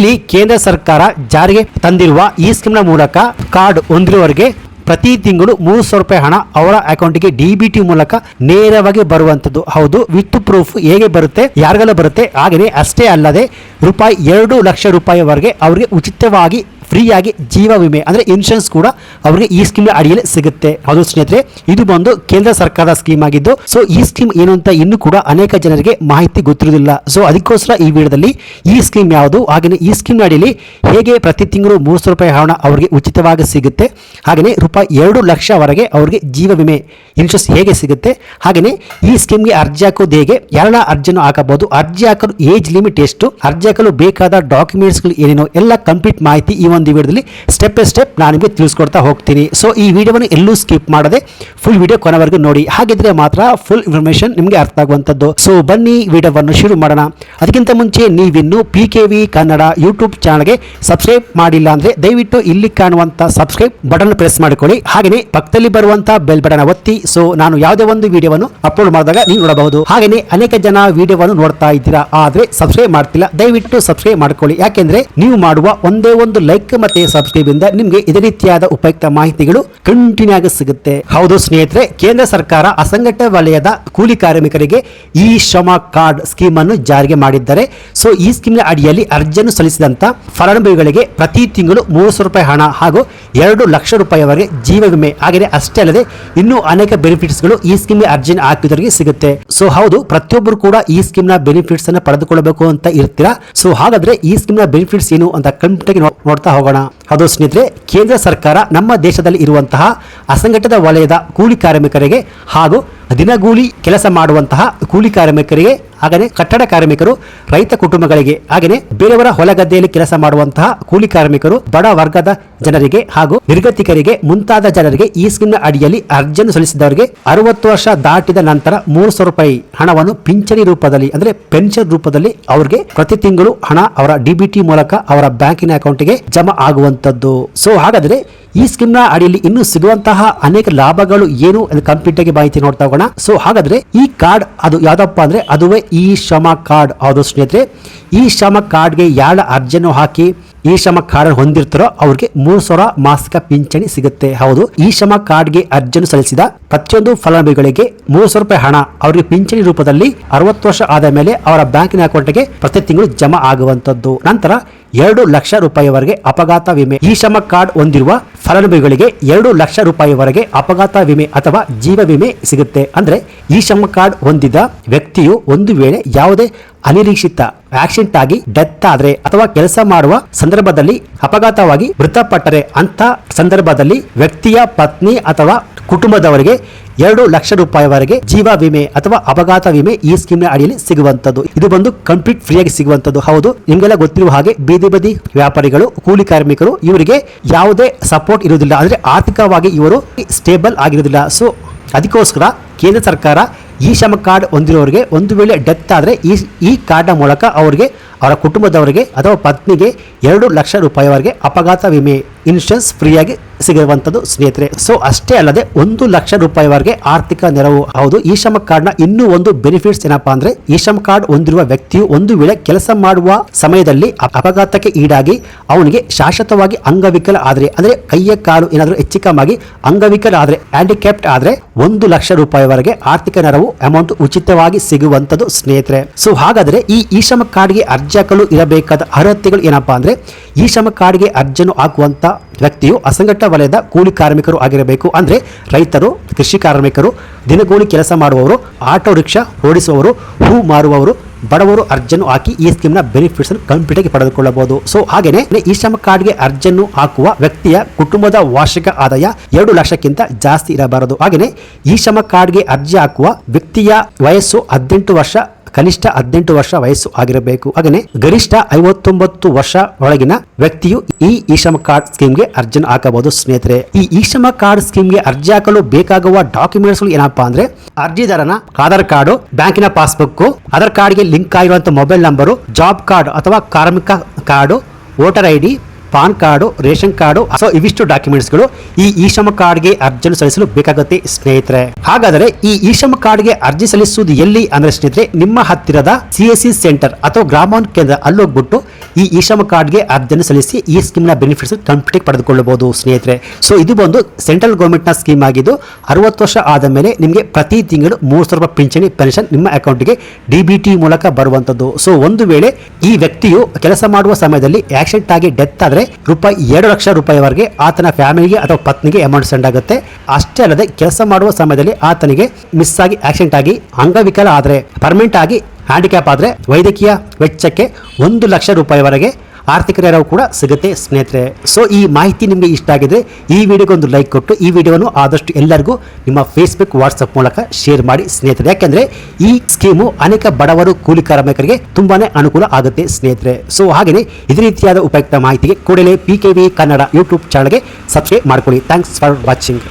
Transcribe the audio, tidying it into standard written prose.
ಇಲ್ಲಿ ಕೇಂದ್ರ ಸರ್ಕಾರ ಜಾರಿಗೆ ತಂದಿರುವ ಈ ಸ್ಕೀಮ್ನ ಮೂಲಕ ಕಾರ್ಡ್ ಹೊಂದಿರುವವರಿಗೆ ಪ್ರತಿ ತಿಂಗಳು 3,000 ರೂಪಾಯಿ ಹಣ ಅವರ ಅಕೌಂಟ್ಗೆ ಡಿಬಿಟಿ ಮೂಲಕ ನೇರವಾಗಿ ಬರುವಂತದ್ದು. ಹೌದು, ವಿತ್ ಪ್ರೂಫ್ ಹೇಗೆ ಬರುತ್ತೆ, ಯಾರಿಗೆಲ್ಲ ಬರುತ್ತೆ. ಹಾಗೆಯೇ ಅಷ್ಟೇ ಅಲ್ಲದೆ ರೂಪಾಯಿ 2 ಲಕ್ಷ ರೂಪಾಯಿವರೆಗೆ ಅವರಿಗೆ ಉಚಿತವಾಗಿ ಫ್ರೀಯಾಗಿ ಜೀವ ವಿಮೆ ಅಂದ್ರೆ ಇನ್ಶೂರೆನ್ಸ್ ಕೂಡ ಅವರಿಗೆ ಈ ಸ್ಕೀಮ್ ಅಡಿಯಲ್ಲಿ ಸಿಗುತ್ತೆ. ಹೌದು ಸ್ನೇಹಿತರೆ, ಇದು ಬಂದು ಕೇಂದ್ರ ಸರ್ಕಾರದ ಸ್ಕೀಮ್ ಆಗಿದ್ದು, ಸೊ ಈ ಸ್ಕೀಮ್ ಏನು ಅಂತ ಇನ್ನೂ ಕೂಡ ಅನೇಕ ಜನರಿಗೆ ಮಾಹಿತಿ ಗೊತ್ತಿರುವುದಿಲ್ಲ. ಸೊ ಅದಕ್ಕೋಸ್ಕರ ಈ ವಿಡಿಯೋದಲ್ಲಿ ಈ ಸ್ಕೀಮ್ ಯಾವುದು, ಹಾಗೆಯೇ ಈ ಸ್ಕೀಮ್ ಅಡಿಯಲ್ಲಿ ಹೇಗೆ ಪ್ರತಿ ತಿಂಗಳು 3,000 ರೂಪಾಯಿ ಹಣ ಅವರಿಗೆ ಉಚಿತವಾಗಿ ಸಿಗುತ್ತೆ, ಹಾಗೆಯೇ ರೂಪಾಯಿ 2 ಲಕ್ಷವರೆಗೆ ಅವರಿಗೆ ಜೀವ ವಿಮೆ ಇನ್ಶೂರೆನ್ಸ್ ಹೇಗೆ ಸಿಗುತ್ತೆ, ಹಾಗೆಯೇ ಈ ಸ್ಕೀಮ್ಗೆ ಅರ್ಜಿ ಹಾಕೋದು ಹೇಗೆ, ಯಾರೆಲ್ಲ ಅರ್ಜಿಯನ್ನು ಹಾಕಬಹುದು, ಅರ್ಜಿ ಹಾಕಲು ಏಜ್ ಲಿಮಿಟ್ ಎಷ್ಟು, ಅರ್ಜಿ ಹಾಕಲು ಬೇಕಾದ ಡಾಕ್ಯುಮೆಂಟ್ಸ್ಗಳು ಏನೇನೋ ಎಲ್ಲ ಕಂಪ್ಲೀಟ್ ಮಾಹಿತಿ ಈ ಒಂದು ವಿಡಿಯೋದಲ್ಲಿ ಸ್ಟೆಪ್ ಬೈ ಸ್ಟೆಪ್ ನಾನು ನಿಮಗೆ ತಿಳಿಸ್ಕೊಡ್ತಾ ಹೋಗ್ತೀನಿ. ಸೊ ಈ ವಿಡಿಯೋವನ್ನು ಎಲ್ಲೂ ಸ್ಕಿಪ್ ಮಾಡದೆ ಫುಲ್ ವಿಡಿಯೋ ಕೊನೆವರೆಗೂ ನೋಡಿ, ಹಾಗಿದ್ರೆ ಮಾತ್ರ ಫುಲ್ ಇನ್ಫಾರ್ಮೇಶನ್ ನಿಮಗೆ ಅರ್ಥ ಆಗುವಂತದ್ದು. ಸೊ ಬನ್ನಿ ವಿಡಿಯೋವನ್ನು ಶುರು ಮಾಡೋಣ. ಅದಕ್ಕಿಂತ ಮುಂಚೆ ನೀವಿನ್ನು PKV ಕನ್ನಡ ಯೂಟ್ಯೂಬ್ ಚಾನಲ್ಗೆ ಸಬ್ಸ್ಕ್ರೈಬ್ ಮಾಡಿಲ್ಲ ಅಂದ್ರೆ ದಯವಿಟ್ಟು ಇಲ್ಲಿ ಕಾಣುವಂತ ಸಬ್ಸ್ಕ್ರೈಬ್ ಬಟನ್ ಪ್ರೆಸ್ ಮಾಡಿಕೊಳ್ಳಿ, ಹಾಗೆಯೇ ಪಕ್ಕದಲ್ಲಿ ಬರುವಂತ ಬೆಲ್ ಬಟನ್ ಒತ್ತಿ. ಸೊ ನಾನು ಯಾವುದೇ ಒಂದು ವಿಡಿಯೋವನ್ನು ಅಪ್ಲೋಡ್ ಮಾಡಿದಾಗ ನೀವು ನೋಡಬಹುದು. ಹಾಗೆಯೇ ಅನೇಕ ಜನ ವಿಡಿಯೋವನ್ನು ನೋಡ್ತಾ ಇದ್ದೀರಾ ಆದ್ರೆ ಸಬ್ಸ್ಕ್ರೈಬ್ ಮಾಡ್ತಿಲ್ಲ, ದಯವಿಟ್ಟು ಸಬ್ಸ್ಕ್ರೈಬ್ ಮಾಡ್ಕೊಳ್ಳಿ. ಯಾಕೆಂದ್ರೆ ನೀವು ಮಾಡುವ ಒಂದೇ ಒಂದು ಲೈಕ್ ಮತ್ತೆ ಸಬ್ಸ್ಕ್ರೈಬ್ ಇಂದ ನಿಮಗೆ ಇದೇ ರೀತಿಯಾದ ಉಪಯುಕ್ತ ಮಾಹಿತಿಗಳು ಕಂಟಿನ್ಯೂ ಆಗಿ ಸಿಗುತ್ತೆ. ಹೌದು ಸ್ನೇಹಿತರೆ, ಕೇಂದ್ರ ಸರ್ಕಾರ ಅಸಂಘಟಿತ ವಲಯದ ಕೂಲಿ ಕಾರ್ಮಿಕರಿಗೆ ಈ ಶ್ರಮ ಕಾರ್ಡ್ ಸ್ಕೀಮ್ ಅನ್ನು ಜಾರಿಗೆ ಮಾಡಿದ್ದಾರೆ. ಸೊ ಈ ಸ್ಕೀಮ್ ಅಡಿಯಲ್ಲಿ ಅರ್ಜಿಯನ್ನು ಸಲ್ಲಿಸಿದಂತ ಫಲಾನುಭವಿಗಳಿಗೆ ಪ್ರತಿ ತಿಂಗಳು 3,000 ರೂಪಾಯಿ ಹಣ ಹಾಗೂ 2 ಲಕ್ಷ ರೂಪಾಯಿವರೆಗೆ ಜೀವ ವಿಮೆ, ಹಾಗೆಯೇ ಅಷ್ಟೇ ಅಲ್ಲದೆ ಇನ್ನೂ ಅನೇಕ ಬೆನಿಫಿಟ್ಸ್ ಗಳು ಈ ಸ್ಕೀಮ್ ಅರ್ಜಿ ಹಾಕಿದವರಿಗೆ ಸಿಗುತ್ತೆ. ಸೊ ಹೌದು, ಪ್ರತಿಯೊಬ್ಬರು ಕೂಡ ಈ ಸ್ಕೀಮ್ ನ ಬೆನಿಫಿಟ್ಸ್ ಅನ್ನು ಪಡೆದುಕೊಳ್ಳಬೇಕು ಅಂತ ಇರ್ತೀರಾ. ಸೊ ಹಾಗಾದ್ರೆ ಈ ಸ್ಕೀಮ್ ನ ಬೆನಿಫಿಟ್ಸ್ ಏನು ಅಂತ ಕಂಪ್ಲೀಟ್ ಆಗಿ ನೋಡ್ತಾ ಹೋಗೋಣ. ಹೌದು ಸ್ನೇಹಿತರೆ, ಕೇಂದ್ರ ಸರ್ಕಾರ ನಮ್ಮ ದೇಶದಲ್ಲಿ ಇರುವಂತಹ ಅಸಂಘಟಿತ ವಲಯದ ಕೂಲಿ ಕಾರ್ಮಿಕರಿಗೆ ಹಾಗೂ ದಿನಗೂಲಿ ಕೆಲಸ ಮಾಡುವಂತಹ ಕೂಲಿ ಕಾರ್ಮಿಕರಿಗೆ, ಹಾಗೆಯೇ ಕಟ್ಟಡ ಕಾರ್ಮಿಕರು, ರೈತ ಕುಟುಂಬಗಳಿಗೆ, ಹಾಗೆಯೇ ಬೇರೆಯವರ ಹೊಲಗದ್ದೆಯಲ್ಲಿ ಕೆಲಸ ಮಾಡುವಂತಹ ಕೂಲಿ ಕಾರ್ಮಿಕರು, ಬಡ ವರ್ಗದ ಜನರಿಗೆ ಹಾಗೂ ನಿರ್ಗತಿಕರಿಗೆ ಮುಂತಾದ ಜನರಿಗೆ ಈ ಸ್ಕೀಮ್ ಅಡಿಯಲ್ಲಿ ಅರ್ಜಿಯನ್ನು ಸಲ್ಲಿಸಿದವರಿಗೆ 60 ವರ್ಷ ದಾಟಿದ ನಂತರ 3,000 ರೂಪಾಯಿ ಹಣವನ್ನು ಪಿಂಚಣಿ ರೂಪದಲ್ಲಿ ಅಂದ್ರೆ ಪೆನ್ಷನ್ ರೂಪದಲ್ಲಿ ಅವರಿಗೆ ಪ್ರತಿ ತಿಂಗಳು ಹಣ ಅವರ DBT ಮೂಲಕ ಅವರ ಬ್ಯಾಂಕಿನ ಅಕೌಂಟ್ಗೆ ಜಮಾ ಆಗುವಂತದ್ದು. ಸೊ ಹಾಗಾದ್ರೆ ಈ ಸ್ಕೀಮ್ ನ ಅಡಿಯಲ್ಲಿ ಇನ್ನು ಸಿಗುವಂತಹ ಅನೇಕ ಲಾಭಗಳು ಏನು ಎಂದು ಕಂಪ್ಲೀಟ್ ಆಗಿ ಮಾಹಿತಿ ನೋಡ್ತಾ ಹೋಗೋಣ. ಸೊ ಹಾಗಾದ್ರೆ ಈ ಕಾರ್ಡ್ ಅದು ಯಾವ್ದಪ್ಪ ಅಂದ್ರೆ ಅದುವೇ ಈ ಶ್ರಮ ಕಾರ್ಡ್. ಹೌದು ಸ್ನೇಹಿತರೆ, ಈ ಶ್ರಮ ಕಾರ್ಡ್ಗೆ ಯಾರ ಅರ್ಜಿಯನ್ನು ಹಾಕಿ ಈ ಶ್ರಮ ಕಾರ್ಡ್ ಹೊಂದಿರ್ತಾರೋ ಅವ್ರಿಗೆ 3,000 ಮಾಸಿಕ ಪಿಂಚಣಿ ಸಿಗುತ್ತೆ. ಹೌದು, ಈ ಶ್ರಮ ಕಾರ್ಡ್ಗೆ ಅರ್ಜಿಯನ್ನು ಸಲ್ಲಿಸಿದ ಪ್ರತಿಯೊಂದು ಫಲಾನುಭವಿಗಳಿಗೆ 3,000 ರೂಪಾಯಿ ಹಣ ಅವರಿಗೆ ಪಿಂಚಣಿ ರೂಪದಲ್ಲಿ 60 ವರ್ಷ ಆದ ಮೇಲೆ ಅವರ ಬ್ಯಾಂಕಿನ ಅಕೌಂಟ್ಗೆ ಪ್ರತಿ ತಿಂಗಳು ಜಮಾ ಆಗುವಂತದ್ದು. ನಂತರ 2 ಲಕ್ಷ ರೂಪಾಯಿವರೆಗೆ ಅಪಘಾತ ವಿಮೆ. ಈ ಶ್ರಮ ಕಾರ್ಡ್ ಹೊಂದಿರುವ ಫಲಾನುಭವಿಗಳಿಗೆ 2 ಲಕ್ಷ ರೂಪಾಯಿವರೆಗೆ ಅಪಘಾತ ವಿಮೆ ಅಥವಾ ಜೀವ ವಿಮೆ ಸಿಗುತ್ತೆ. ಅಂದ್ರೆ ಈ ಶ್ರಮ ಕಾರ್ಡ್ ಹೊಂದಿದ ವ್ಯಕ್ತಿಯು ಒಂದು ವೇಳೆ ಯಾವುದೇ ಅನಿರೀಕ್ಷಿತ ಆಕ್ಸಿಡೆಂಟ್ ಆಗಿ ಡೆತ್ ಆದ್ರೆ ಅಥವಾ ಕೆಲಸ ಮಾಡುವ ಸಂದರ್ಭದಲ್ಲಿ ಅಪಘಾತವಾಗಿ ಮೃತಪಟ್ಟರೆ ಅಂತ ಸಂದರ್ಭದಲ್ಲಿ ವ್ಯಕ್ತಿಯ ಪತ್ನಿ ಅಥವಾ ಕುಟುಂಬದವರಿಗೆ 2 ಲಕ್ಷ ರೂಪಾಯಿವರೆಗೆ ಜೀವ ವಿಮೆ ಅಥವಾ ಅಪಘಾತ ವಿಮೆ ಈ ಸ್ಕೀಮ್ ನ ಅಡಿಯಲ್ಲಿ ಸಿಗುವಂತದ್ದು. ಇದು ಬಂದು ಕಂಪ್ಲೀಟ್ ಫ್ರೀ ಆಗಿ ಸಿಗುವಂತದ್ದು. ಹೌದು, ನಿಮ್ಗೆಲ್ಲ ಗೊತ್ತಿರುವ ಹಾಗೆ ಬೀದಿ ಬದಿ ವ್ಯಾಪಾರಿಗಳು, ಕೂಲಿ ಕಾರ್ಮಿಕರು ಇವರಿಗೆ ಯಾವುದೇ ಸಪೋರ್ಟ್ ಇರುವುದಿಲ್ಲ, ಅಂದ್ರೆ ಆರ್ಥಿಕವಾಗಿ ಇವರು ಸ್ಟೇಬಲ್ ಆಗಿರುವುದಿಲ್ಲ. ಸೊ ಅದಕ್ಕೋಸ್ಕರ ಕೇಂದ್ರ ಸರ್ಕಾರ ಈ ಶ್ರಮ ಕಾರ್ಡ್ ಹೊಂದಿರೋರಿಗೆ ಒಂದು ವೇಳೆ ಡೆತ್ ಆದರೆ ಈ ಕಾರ್ಡ್ನ ಮೂಲಕ ಅವರಿಗೆ, ಅವರ ಕುಟುಂಬದವರಿಗೆ ಅಥವಾ ಪತ್ನಿಗೆ 2 ಲಕ್ಷ ರೂಪಾಯಿವರೆಗೆ ಅಪಘಾತ ವಿಮೆ ಇನ್ಶೂರೆನ್ಸ್ ಫ್ರೀಯಾಗಿ ಸಿಗುವಂಥದ್ದು ಸ್ನೇಹಿತರೆ. ಸೊ ಅಷ್ಟೇ ಅಲ್ಲದೆ 1 ಲಕ್ಷ ರೂಪಾಯಿವರೆಗೆ ಆರ್ಥಿಕ ನೆರವು. ಹೌದು, ಈ ಶ್ರಮ ಕಾರ್ಡ್ನ ಇನ್ನೂ ಒಂದು ಬೆನಿಫಿಟ್ಸ್ ಏನಪ್ಪಾ ಅಂದ್ರೆ ಈ ಶ್ರಮ ಕಾರ್ಡ್ ಹೊಂದಿರುವ ವ್ಯಕ್ತಿಯು ಒಂದು ವೇಳೆ ಕೆಲಸ ಮಾಡುವ ಸಮಯದಲ್ಲಿ ಅಪಘಾತಕ್ಕೆ ಈಡಾಗಿ ಅವನಿಗೆ ಶಾಶ್ವತವಾಗಿ ಅಂಗವಿಕಲ ಆದ್ರೆ, ಅಂದ್ರೆ ಕೈಯ ಕಾಲು ಏನಾದರೂ ಹೆಚ್ಚು ಕಮ್ಮಾಗಿ ಅಂಗವಿಕಲ ಆದ್ರೆ, ಹ್ಯಾಂಡಿಕ್ಯಾಪ್ಟ್ ಆದ್ರೆ 1 ಲಕ್ಷ ರೂಪಾಯಿವರೆಗೆ ಆರ್ಥಿಕ ನೆರವು ಅಮೌಂಟ್ ಉಚಿತವಾಗಿ ಸಿಗುವಂತದ್ದು ಸ್ನೇಹಿತರೆ. ಸೊ ಹಾಗಾದ್ರೆ ಈ ಶ್ರಮ ಕಾರ್ಡ್ಗೆ ಅರ್ಜಿ ಹಾಕಲು ಇರಬೇಕಾದ ಅರ್ಹತೆಗಳು ಏನಪ್ಪಾ ಅಂದ್ರೆ ಈ ಶ್ರಮ ಕಾರ್ಡ್ಗೆ ಅರ್ಜಿಯನ್ನು ಹಾಕುವಂತ ವ್ಯಕ್ತಿಯು ಅಸಂಘಟಿತ ವಲಯದ ಕೂಲಿ ಕಾರ್ಮಿಕರು ಆಗಿರಬೇಕು. ಅಂದ್ರೆ ರೈತರು, ಕೃಷಿ ಕಾರ್ಮಿಕರು, ದಿನಗೂಲಿ ಕೆಲಸ ಮಾಡುವವರು, ಆಟೋ ರಿಕ್ಷಾ ಓಡಿಸುವವರು, ಹೂ ಮಾರುವವರು, ಬಡವರು ಅರ್ಜಿಯನ್ನು ಹಾಕಿ ಈ ಸ್ಕೀಮ್ ನ ಬೆನಿಫಿಟ್ಸ್ ಅನ್ನು ಕಂಪ್ಲೀಟ್ ಆಗಿ ಪಡೆದುಕೊಳ್ಳಬಹುದು. ಸೊ ಹಾಗೇನೆ ಈ ಶ್ರಮ ಕಾರ್ಡ್ಗೆ ಅರ್ಜಿಯನ್ನು ಹಾಕುವ ವ್ಯಕ್ತಿಯ ಕುಟುಂಬದ ವಾರ್ಷಿಕ ಆದಾಯ 2 ಲಕ್ಷಕ್ಕಿಂತ ಜಾಸ್ತಿ ಇರಬಾರದು. ಹಾಗೇನೆ ಈ ಶ್ರಮ ಕಾರ್ಡ್ಗೆ ಅರ್ಜಿ ಹಾಕುವ ವ್ಯಕ್ತಿಯ ವಯಸ್ಸು 18 ವರ್ಷ, ಕನಿಷ್ಠ 18 ವರ್ಷ ವಯಸ್ಸು ಆಗಿರಬೇಕು. ಹಾಗೆಯೇ ಗರಿಷ್ಠ 59 ವರ್ಷ ಒಳಗಿನ ವ್ಯಕ್ತಿಯು ಈ ಶ್ರಮ ಕಾರ್ಡ್ ಸ್ಕೀಮ್ಗೆ ಅರ್ಜಿಯನ್ನು ಹಾಕಬಹುದು ಸ್ನೇಹಿತರೆ. ಈ ಶ್ರಮ ಕಾರ್ಡ್ ಸ್ಕೀಮ್ಗೆ ಅರ್ಜಿ ಹಾಕಲು ಬೇಕಾಗುವ ಡಾಕ್ಯುಮೆಂಟ್ಸ್ ಏನಪ್ಪಾ ಅಂದ್ರೆ ಅರ್ಜಿದಾರನ ಆಧಾರ್ ಕಾರ್ಡು, ಬ್ಯಾಂಕಿನ ಪಾಸ್ಬುಕ್, ಆಧಾರ್ ಕಾರ್ಡ್ಗೆ ಲಿಂಕ್ ಆಗಿರುವಂತಹ ಮೊಬೈಲ್ ನಂಬರು, ಜಾಬ್ ಕಾರ್ಡ್ ಅಥವಾ ಕಾರ್ಮಿಕ card, voter ID, PAN card, ration card, so ಇವಿಷ್ಟು ಡಾಕ್ಯುಮೆಂಟ್ಸ್ಗಳು ಈ ಶ್ರಮ ಕಾರ್ಡ್ಗೆ ಅರ್ಜಿಯನ್ನು ಸಲ್ಲಿಸಲು ಬೇಕಾಗುತ್ತೆ ಸ್ನೇಹಿತರೆ. ಹಾಗಾದರೆ ಈ ಶ್ರಮ ಕಾರ್ಡ್ಗೆ ಅರ್ಜಿ ಸಲ್ಲಿಸುವುದು ಎಲ್ಲಿ ಅಂದ್ರೆ ಸ್ನೇಹಿತರೆ, ನಿಮ್ಮ ಹತ್ತಿರದ CSC ಸೆಂಟರ್ ಅಥವಾ ಗ್ರಾಮೋನ್ ಕೇಂದ್ರ ಅಲ್ಲೋಗ್ಬಿಟ್ಟು ಈ ಶ್ರಮ ಕಾರ್ಡ್ಗೆ ಅರ್ಜಿಯನ್ನು ಸಲ್ಲಿಸಿ ಈ ಸ್ಕೀಮ್ ನ ಬೆನಿಫಿಟ್ಸ್ ಕಂಪ್ಲೀಟ್ ಪಡೆದುಕೊಳ್ಳಬಹುದು ಸ್ನೇಹಿತರೆ. ಸೊ ಇದು ಒಂದು ಸೆಂಟ್ರಲ್ ಗೌರ್ಮೆಂಟ್ ನ ಸ್ಕೀಮ್ ಆಗಿದ್ದು 60 ವರ್ಷ ಆದ ಮೇಲೆ ನಿಮಗೆ ಪ್ರತಿ ತಿಂಗಳು 3,000 ರೂಪಾಯಿ ಪಿಂಚಣಿ ಪೆನ್ಷನ್ ನಿಮ್ಮ ಅಕೌಂಟ್ಗೆ DBT ಮೂಲಕ ಬರುವಂತದ್ದು. ಸೊ ಒಂದು ವೇಳೆ ಈ ವ್ಯಕ್ತಿಯು ಕೆಲಸ ಮಾಡುವ ಸಮಯದಲ್ಲಿ ಆಕ್ಸಿಡೆಂಟ್ ಆಗಿ ಡೆತ್ ಆದ್ರೆ ₹2 ಲಕ್ಷ ರೂಪಾಯಿವರೆಗೆ ಆತನ ಫ್ಯಾಮಿಲಿಗೆ ಅಥವಾ ಪತ್ನಿಗೆ ಅಮೌಂಟ್ ಸೆಂಡ್ ಆಗುತ್ತೆ. ಅಷ್ಟೇ ಅಲ್ಲದೆ ಕೆಲಸ ಮಾಡುವ ಸಮಯದಲ್ಲಿ ಆತನಿಗೆ ಮಿಸ್ ಆಗಿ ಆಕ್ಸಿಡೆಂಟ್ ಆಗಿ ಅಂಗವಿಕಲ ಆದರೆ, ಪರ್ಮನೆಂಟ್ ಆಗಿ ಹ್ಯಾಂಡಿಕ್ಯಾಪ್ ಆದರೆ ವೈದ್ಯಕೀಯ ವೆಚ್ಚಕ್ಕೆ ₹1 ಲಕ್ಷ ರೂಪಾಯಿವರೆಗೆ ಆರ್ಥಿಕ ನೆರವು ಕೂಡ ಸಿಗುತ್ತೆ ಸ್ನೇಹಿತರೆ. ಸೊ ಈ ಮಾಹಿತಿ ನಿಮಗೆ ಇಷ್ಟ ಆಗಿದ್ರೆ ಈ ವಿಡಿಯೋಗೆ ಒಂದು ಲೈಕ್ ಕೊಟ್ಟು ಈ ವಿಡಿಯೋವನ್ನು ಆದಷ್ಟು ಎಲ್ಲರಿಗೂ ನಿಮ್ಮ ಫೇಸ್ಬುಕ್, ವಾಟ್ಸಪ್ ಮೂಲಕ ಶೇರ್ ಮಾಡಿ ಸ್ನೇಹಿತರೆ. ಯಾಕೆಂದ್ರೆ ಈ ಸ್ಕೀಮು ಅನೇಕ ಬಡವರು, ಕೂಲಿ ಕಾರ್ಮಿಕರಿಗೆ ತುಂಬಾನೇ ಅನುಕೂಲ ಆಗುತ್ತೆ ಸ್ನೇಹಿತರೆ. ಸೊ ಹಾಗೆಯೇ ಇದೇ ರೀತಿಯಾದ ಉಪಯುಕ್ತ ಮಾಹಿತಿಗೆ ಕೂಡಲೇ PKV ಕನ್ನಡ ಯೂಟ್ಯೂಬ್ ಚಾನಲ್ಗೆ ಸಬ್ಸ್ಕ್ರೈಬ್ ಮಾಡ್ಕೊಳ್ಳಿ. Thanks for watching.